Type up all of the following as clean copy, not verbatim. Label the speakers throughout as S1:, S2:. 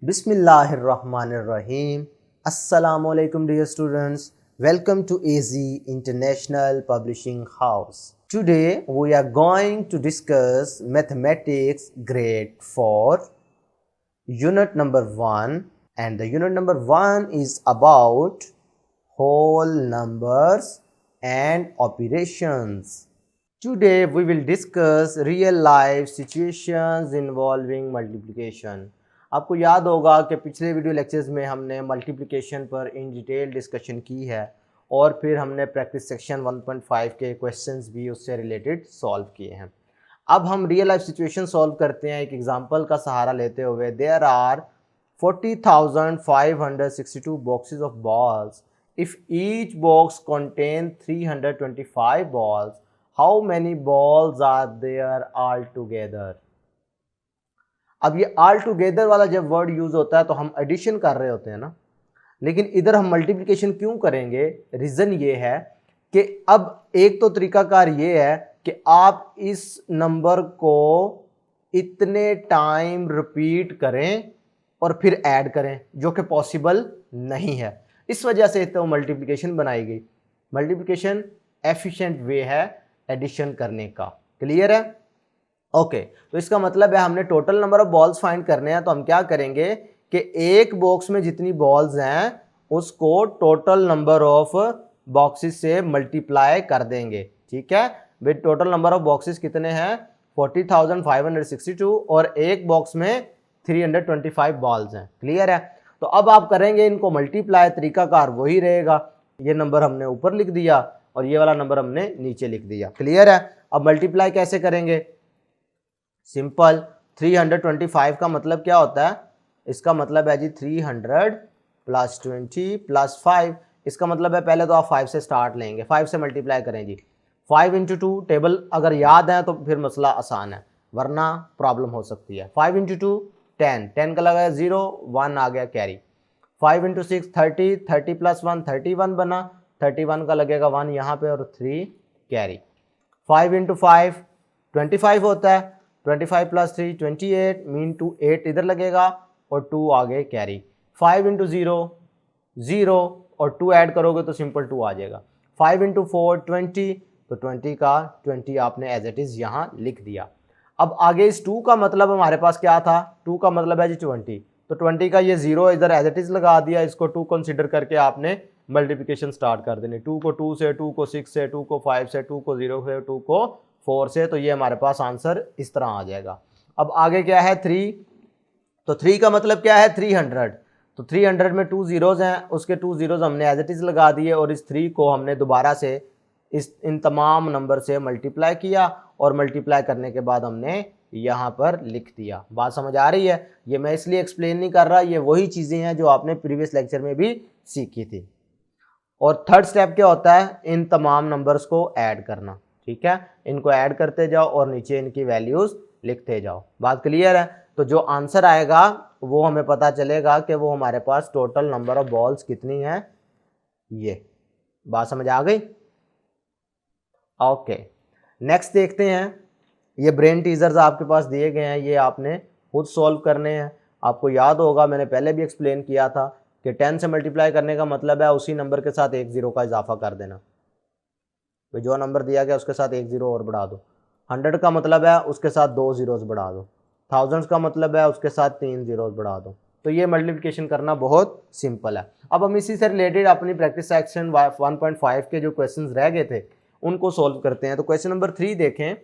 S1: Bismillahirrahmanirrahim. Assalamualaikum dear students. Welcome to AZ International Publishing House. Today we are going to discuss mathematics grade 4 unit number 1, and the unit number 1 is about whole numbers and operations. Today we will discuss real life situations involving multiplication. आपको याद होगा कि पिछले video lectures में हमने multiplication पर in detail discussion की है और फिर हमने प्रैक्टिस सेक्शन 1.5 के क्वेश्चंस भी उससे रिलेटेड सॉल्व किए हैं। अब हम रियल लाइफ सिचुएशन सॉल्व करते हैं एक एग्जांपल का सहारा लेते हुए। There are 40,562 boxes of balls. If each box contain 325 balls, how many balls are there all together. अब ये ऑल टुगेदर वाला जब वर्ड यूज होता है तो हम एडिशन कर रहे होते हैं ना, लेकिन इधर हम मल्टीप्लिकेशन क्यों करेंगे? रीजन ये है कि अब एक तो तरीकाकार ये है कि आप इस नंबर को इतने टाइम रिपीट करें और फिर ऐड करें, जो कि पॉसिबल नहीं है। इस वजह से तो मल्टीप्लिकेशन बनाई गई। मल्टीप्लिकेशन एफिशिएंट वे है एडिशन करने का। क्लियर है? ओके, तो इसका मतलब है हमने total number of balls find करने हैं। तो हम क्या करेंगे कि एक बॉक्स में जितनी बॉल्स हैं उसको टोटल नंबर ऑफ बॉक्सेस से मल्टीप्लाई कर देंगे। ठीक है, भाई टोटल नंबर ऑफ बॉक्सेस कितने हैं? 40,562 और एक बॉक्स में 325 बॉल्स हैं। क्लियर है? तो अब आप करेंगे इनको मल्टीप्लाई, तरीकाकार वही रहेगा। ये नंबर हमने ऊपर लिख दिया और ये वाला नंबर हमने नीचे लिख दिया। क्लियर है? अब मल्टीप्लाई कैसे करेंगे? सिंपल। 325 का मतलब क्या होता है? इसका मतलब है जी 300 प्लस 20 प्लस 5। इसका मतलब है पहले तो आप 5 से स्टार्ट लेंगे, 5 से मल्टीप्लाई करें जी। 5 इंटू 2 टेबल अगर याद है तो फिर मसला आसान है, वरना प्रॉब्लम हो सकती है। 5 इंटू 2 10, 10 का लगा 0, 1 आ गया कैरी। 5 इंटू 6 30, 30 प्लस 1 31 बना, 31 का लगेगा 1 यहाँ पे और 3 कैरी। 5 इंटू 5 25 होता है, 25 प्लस 3 28, मीन टू 8 इधर लगेगा और 2 आगे कैरी। 5 इंटू 0 0 और 2 ऐड करोगे तो सिंपल 2 आ जाएगा। 5 इंटू 4 20, तो 20 का 20 आपने एज इट इज़ यहाँ लिख दिया। अब आगे इस 2 का मतलब हमारे पास क्या था? 2 का मतलब है जी 20, तो 20 का ये 0 इधर एज इट इज़ लगा दिया। इसको 2 कंसिडर करके आपने मल्टीप्लिकेशन स्टार्ट कर देनी। 2 को 2 से, 2 को 6 से, 2 को 5 से, 2 को 0 से, 2 को 4 से, तो ये हमारे पास आंसर इस तरह आ जाएगा। अब आगे क्या है? 3, तो 3 का मतलब क्या है? 300, तो 300 में 2 जीरोज हैं, उसके 2 जीरोज हमने एज इट इज़ लगा दिए और इस 3 को हमने दोबारा से इन तमाम नंबर से मल्टीप्लाई किया और मल्टीप्लाई करने के बाद हमने यहाँ पर लिख दिया। बात समझ आ रही है? ये मैं इसलिए एक्सप्लेन नहीं कर रहा, ये वही चीज़ें हैं जो आपने प्रीवियस लेक्चर में भी सीखी थी। और थर्ड स्टेप क्या होता है? इन तमाम नंबर्स को ऐड करना। ठीक है, इनको ऐड करते जाओ और नीचे इनकी वैल्यूज लिखते जाओ। बात क्लियर है? तो जो आंसर आएगा वो हमें पता चलेगा कि वो हमारे पास टोटल नंबर ऑफ बॉल्स कितनी है। ये बात समझ आ गई? ओके, नेक्स्ट देखते हैं। ये ब्रेन टीजर्स आपके पास दिए गए हैं, ये आपने खुद सॉल्व करने हैं। आपको याद होगा मैंने पहले भी एक्सप्लेन किया था कि 10 से मल्टीप्लाई करने का मतलब है उसी नंबर के साथ एक जीरो का इजाफा कर देना। तो जो नंबर दिया गया उसके साथ एक जीरो और बढ़ा दो। 100 का मतलब है उसके साथ 2 जीरोज बढ़ा दो। थाउजेंड्स का मतलब है उसके साथ 3 जीरोज बढ़ा दो। तो ये मल्टीप्लिकेशन करना बहुत सिंपल है। अब हम इसी से रिलेटेड अपनी प्रैक्टिस सेक्शन 1.5 के जो क्वेश्चंस रह गए थे उनको सॉल्व करते हैं। तो क्वेश्चन नंबर 3 देखें।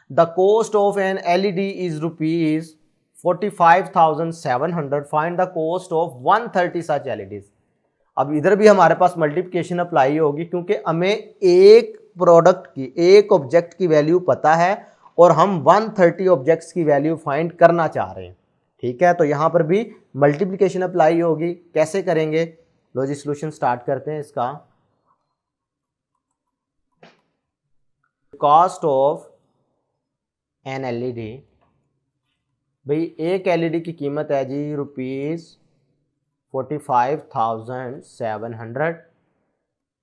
S1: The cost of an LED is rupees 45,700, find the cost of 130 such LEDs. अब इधर भी हमारे पास मल्टीप्लिकेशन अप्लाई होगी क्योंकि हमें एक प्रोडक्ट की, एक ऑब्जेक्ट की वैल्यू पता है और हम 130 ऑब्जेक्ट्स की वैल्यू फाइंड करना चाह रहे हैं। ठीक है, तो यहां पर भी मल्टीप्लिकेशन अप्लाई होगी। कैसे करेंगे? लो जी, सॉल्यूशन स्टार्ट करते हैं इसका। कॉस्ट ऑफ एन एलईडी, भाई एक एलईडी की कीमत है जी रुपीज 45,700।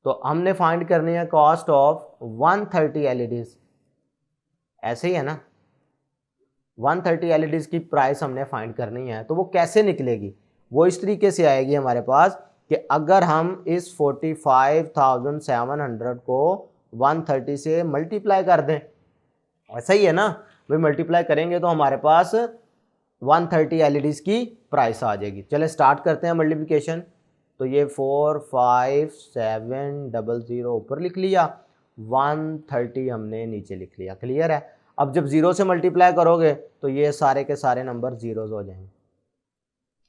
S1: तो हमने फाइंड करनी है कॉस्ट ऑफ 130 एलईडीज। ऐसे ही है ना? 130 एलईडीज की प्राइस हमने फाइंड करनी है, तो वो कैसे निकलेगी? वो इस तरीके से आएगी हमारे पास कि अगर हम इस 45,700 को 130 से मल्टीप्लाई कर दें, ऐसा ही है ना भाई, मल्टीप्लाई करेंगे तो हमारे पास 130 एलईडीज की प्राइस आ जाएगी। चले स्टार्ट करते हैं मल्टीप्लिकेशन। तो ये 45700 ऊपर लिख लिया, 130 हमने नीचे लिख लिया। क्लियर है? अब जब जीरो से मल्टीप्लाई करोगे तो ये सारे के सारे नंबर जीरोज हो जाएंगे।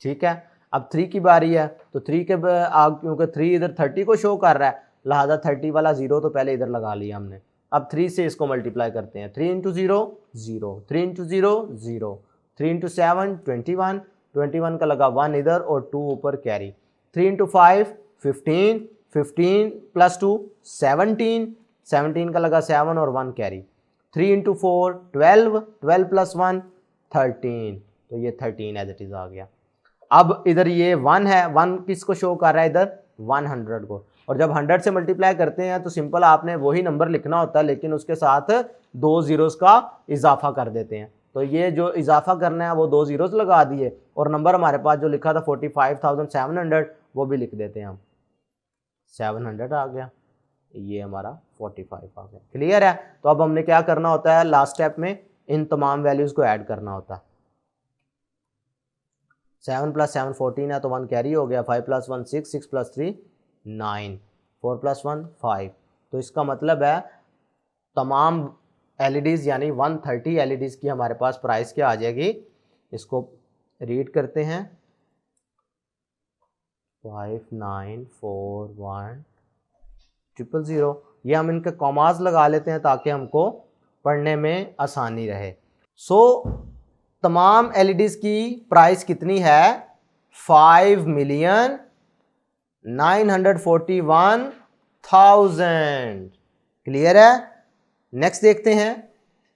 S1: ठीक है, अब 3 की बारी है, तो 3 के क्योंकि 3 इधर 30 को शो कर रहा है, लिहाजा 30 वाला जीरो तो पहले इधर लगा लिया हमने। अब 3 से इसको मल्टीप्लाई करते हैं, 3 into zero zero, 3 into zero zero, 3 into 7 21, 21 का लगा 1 इधर और 2 ऊपर कैरी, 3 इंटू 5 15, 15 प्लस 2 17, 17 का लगा 7 और 1 कैरी, 3 इंटू 4 12, 12 प्लस 1 13, तो ये 13 एज इट इज आ गया। अब इधर ये 1 है, 1 किसको शो कर रहा है? इधर 100 को। और जब 100 से मल्टीप्लाई करते हैं तो सिंपल आपने वही नंबर लिखना होता है, लेकिन उसके साथ 2 जीरोस का इजाफा कर देते हैं। तो ये जो इजाफा करना है वो 2 जीरोस लगा दिए, और नंबर हमारे पास जो लिखा था 45,700 वो भी लिख देते हैं हम, 700 आ गया, ये हमारा 45 आ गया। क्लियर है? तो अब हमने क्या करना होता है, लास्ट स्टेप में इन तमाम वैल्यूज को ऐड करना होता है। 7 प्लस 7 14 है, तो 1 कैरी हो गया, 5 प्लस 1 6, 6 प्लस 3 9, 4 प्लस 1 5। तो इसका मतलब है तमाम एलईडीज यानी 130 एलईडीज की हमारे पास प्राइस क्या आ जाएगी? इसको रीड करते हैं, 594100। ये हम इनके कॉमास लगा लेते हैं ताकि हमको पढ़ने में आसानी रहे। तमाम एलईडीज की प्राइस कितनी है? 5,941,000। क्लियर है? नेक्स्ट देखते हैं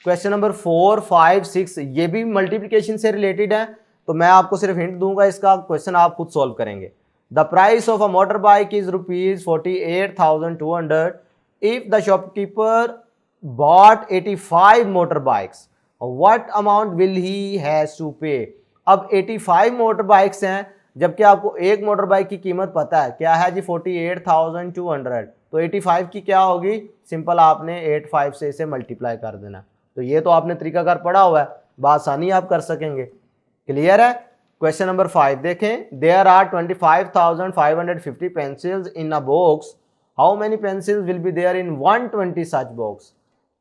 S1: क्वेश्चन नंबर 4 5 6। ये भी मल्टीप्लिकेशन से रिलेटेड है, तो मैं आपको सिर्फ हिंट दूंगा, इसका क्वेश्चन आप खुद सॉल्व करेंगे। The price of a motor bike is ₹48,200 if the shopkeeper bought 85 motor bikes, what amount will he has to pay. अब 85 मोटर बाइक्स हैं, जबकि आपको एक मोटर बाइक की कीमत पता है क्या है जी, 48,200। तो 85 की क्या होगी? सिंपल आपने 85 से इसे मल्टीप्लाई कर देना। तो ये तो आपने तरीकाकार पढ़ा हुआ है, बासानी आप कर सकेंगे। क्लियर है? क्वेश्चन नंबर 5 देखें, there are 25,550 pencils in a box, how many pencils will be there in 120 such box.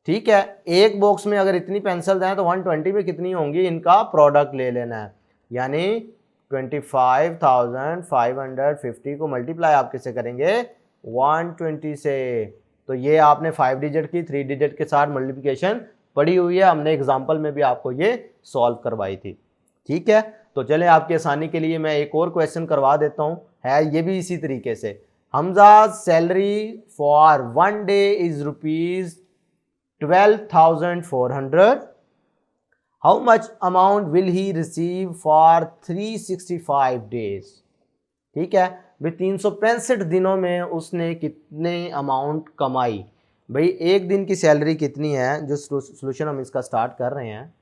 S1: ठीक है, एक बॉक्स में अगर इतनी पेंसिल्स हैं तो 120 में कितनी होंगी, इनका प्रोडक्ट ले लेना है। यानी 25,550 को मल्टीप्लाई आप किससे करेंगे? 120 से। तो ये आपने 5 डिजिट की 3 डिजिट के साथ मल्टीप्लिकेशन पढ़ी हुई है, हमने एग्जाम्पल में भी आपको ये सॉल्व करवाई थी। ठीक है, तो चले आपकी आसानी के लिए मैं एक और क्वेश्चन करवा देता हूँ, है ये भी इसी तरीके से। Hamza salary for 1 day is ₹12,400, how much amount will he receive for 365 days। ठीक है भाई, 365 दिनों में उसने कितने अमाउंट कमाई। भाई एक दिन की सैलरी कितनी है, जो सोल्यूशन हम इसका स्टार्ट कर रहे हैं।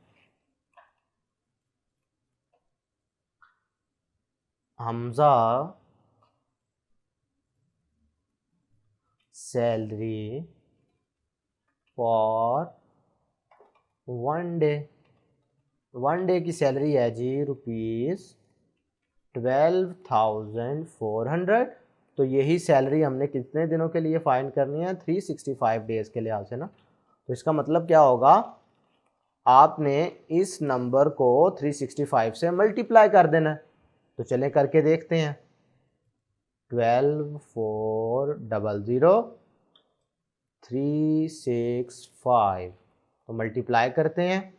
S1: Hamza salary for 1 day, 1 day की सैलरी है जी ₹12,400। तो यही सैलरी हमने कितने दिनों के लिए फाइंड करनी है? 365 डेज के लिहाज से ना। तो इसका मतलब क्या होगा, आपने इस नंबर को 365 से मल्टीप्लाई कर देना है। तो चलें करके देखते हैं, 12,400 365, तो मल्टीप्लाई करते हैं।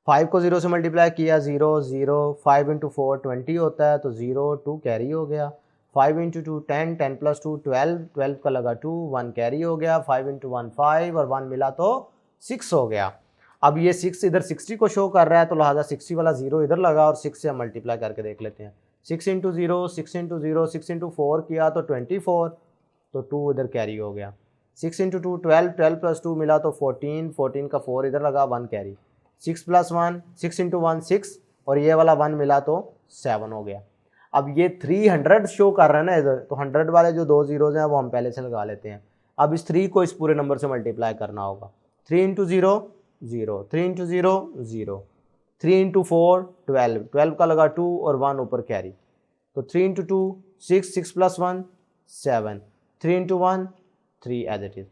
S1: 5 को 0 से मल्टीप्लाई किया, 0 0, 5 इंटू 4 20 होता है, तो 0 2 कैरी हो गया, 5 इंटू 2 10, 10 प्लस 2 12, 12 का लगा 2, 1 कैरी हो गया, 5 इंटू 1 5 और 1 मिला तो 6 हो गया। अब ये 6 इधर 60 को शो कर रहा है, तो लिहाजा 60 वाला 0 इधर लगा और 6 से हम मल्टीप्लाई करके देख लेते हैं। 6 इंटू 0 6 इंटू 0 6 इंटू 4 किया तो 24, तो 2 इधर कैरी हो गया। 6 इंटू 2 12, 12 प्लस 2 मिला तो 14, 14 का 4 इधर लगा, 1 कैरी। 6 + 1, 6 × 1 6 और ये वाला 1 मिला तो 7 हो गया। अब ये 300 शो कर रहा है ना इधर, तो 100 वाले जो 2 जीरोज हैं वो हम पहले से लगा लेते हैं। अब इस 3 को इस पूरे नंबर से मल्टीप्लाई करना होगा। 3 × 0 0, 3 × 0 0, 3 × 4 12, 12 का लगा 2 और 1 ऊपर कैरी, तो 3 × 2 6, 6 + 1 7, 3 × 1 3 एज इट इज।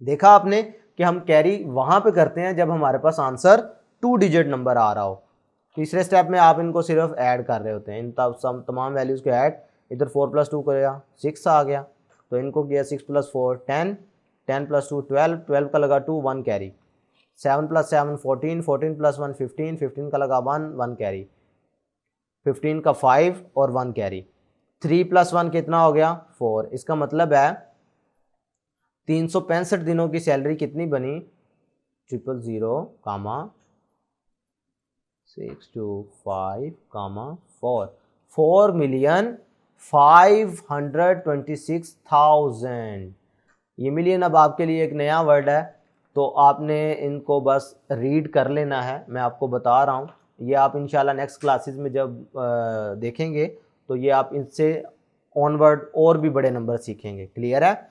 S1: देखा आपने कि हम कैरी वहां पे करते हैं जब हमारे पास आंसर 2 डिजिट नंबर आ रहा हो। तीसरे स्टेप में आप इनको सिर्फ ऐड कर रहे होते हैं, इन तमाम वैल्यूज़ को ऐड, इधर 4 + 2 करेगा 6 आ गया, तो इनको किया 6 + 4 10, 10 + 2 12, 12 का लगा 2 1 कैरी, 7 + 7 14, 14 + 1 15, 15 का लगा 1 1 कैरी, 15 का 5 और 1 कैरी, 3 + 1 कितना हो गया 4। इसका मतलब है 365 दिनों की सैलरी कितनी बनी 000, 625, 4, 4,526,000। ये मिलियन अब आपके लिए एक नया वर्ड है, तो आपने इनको बस रीड कर लेना है। मैं आपको बता रहा हूँ, ये आप इंशाल्लाह नेक्स्ट क्लासेस में जब देखेंगे तो ये आप इनसे ऑनवर्ड और भी बड़े नंबर सीखेंगे। क्लियर है।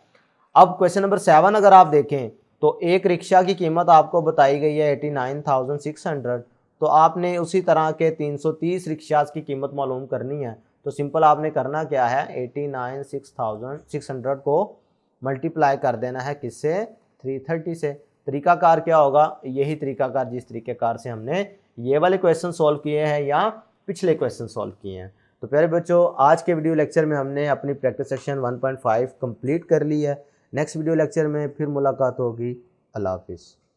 S1: अब क्वेश्चन नंबर 7 अगर आप देखें तो एक रिक्शा की कीमत आपको बताई गई है 89,600, तो आपने उसी तरह के 330 रिक्शाज की कीमत मालूम करनी है। तो सिंपल आपने करना क्या है, 89,600 को मल्टीप्लाई कर देना है किससे 330 से। तरीकाकार क्या होगा, यही तरीकाकार जिस तरीकेकार से हमने ये वाले क्वेश्चन सॉल्व किए हैं या पिछले क्वेश्चन सॉल्व किए हैं। तो प्यारे बच्चों, आज के वीडियो लेक्चर में हमने अपनी प्रैक्टिस सेक्शन 1.5 कंप्लीट कर ली है। नेक्स्ट वीडियो लेक्चर में फिर मुलाकात होगी। अल्लाह हाफिज़।